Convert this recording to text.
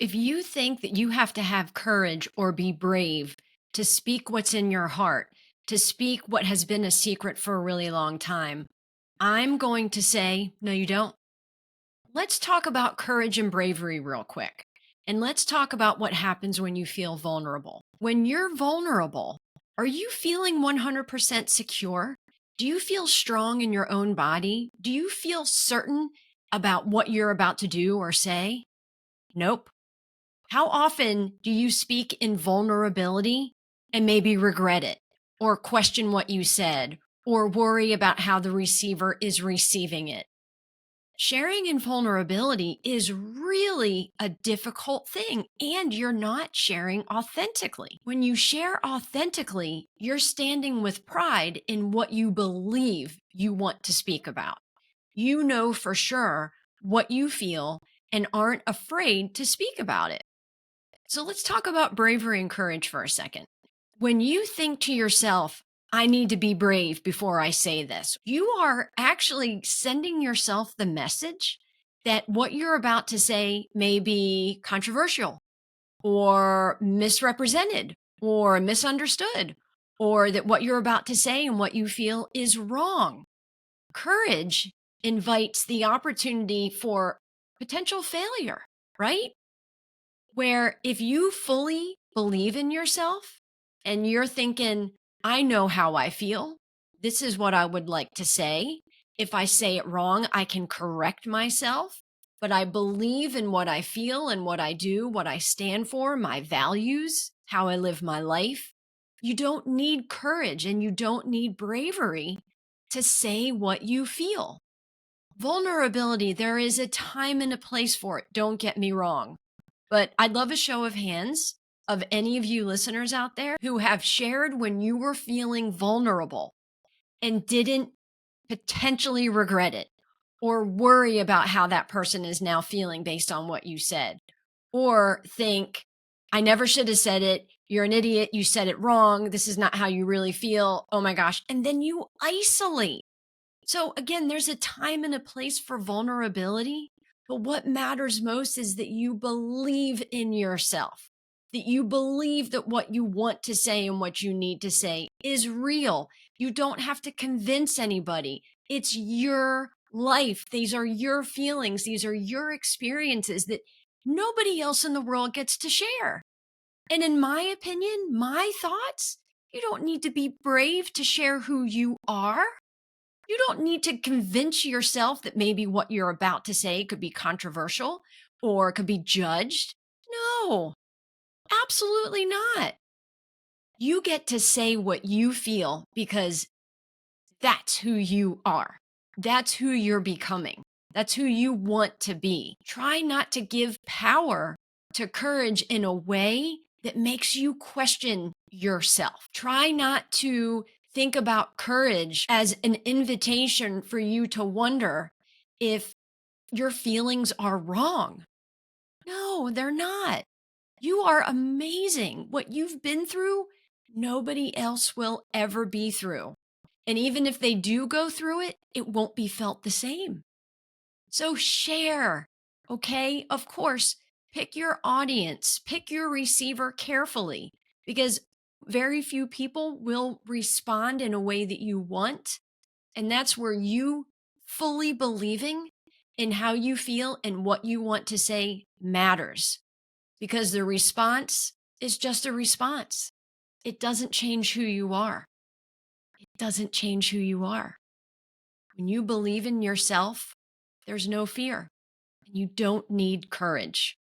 If you think that you have to have courage or be brave to speak what's in your heart, to speak what has been a secret for a really long time, I'm going to say, no, you don't. Let's talk about courage and bravery real quick. And let's talk about what happens when you feel vulnerable. When you're vulnerable, are you feeling 100% secure? Do you feel strong in your own body? Do you feel certain about what you're about to do or say? Nope. How often do you speak in vulnerability and maybe regret it, or question what you said, or worry about how the receiver is receiving it? Sharing in vulnerability is really a difficult thing, and you're not sharing authentically. When you share authentically, you're standing with pride in what you believe you want to speak about. You know for sure what you feel and aren't afraid to speak about it. So let's talk about bravery and courage for a second. When you think to yourself, I need to be brave before I say this, you are actually sending yourself the message that what you're about to say may be controversial or misrepresented or misunderstood, or that what you're about to say and what you feel is wrong. Courage invites the opportunity for potential failure, right? Where if you fully believe in yourself and you're thinking, I know how I feel, this is what I would like to say. If I say it wrong, I can correct myself, but I believe in what I feel and what I do, what I stand for, my values, how I live my life. You don't need courage and you don't need bravery to say what you feel. Vulnerability, there is a time and a place for it. Don't get me wrong. But I'd love a show of hands of any of you listeners out there who have shared when you were feeling vulnerable and didn't potentially regret it or worry about how that person is now feeling based on what you said, or think, I never should have said it. You're an idiot. You said it wrong. This is not how you really feel. Oh my gosh. And then you isolate. So again, there's a time and a place for vulnerability, but what matters most is that you believe in yourself, that you believe that what you want to say and what you need to say is real. You don't have to convince anybody. It's your life. These are your feelings. These are your experiences that nobody else in the world gets to share. And in my opinion, my thoughts, you don't need to be brave to share who you are. You don't need to convince yourself that maybe what you're about to say could be controversial or could be judged. No, absolutely not. You get to say what you feel because that's who you are. That's who you're becoming. That's who you want to be. Try not to give power to courage in a way that makes you question yourself. Try not to think about courage as an invitation for you to wonder if your feelings are wrong. No, they're not. You are amazing. What you've been through, nobody else will ever be through. And even if they do go through it, it won't be felt the same. So share, okay? Of course, pick your audience, pick your receiver carefully because very few people will respond in a way that you want. And that's where you fully believing in how you feel and what you want to say matters because the response is just a response. It doesn't change who you are. It doesn't change who you are. When you believe in yourself, there's no fear. You don't need courage.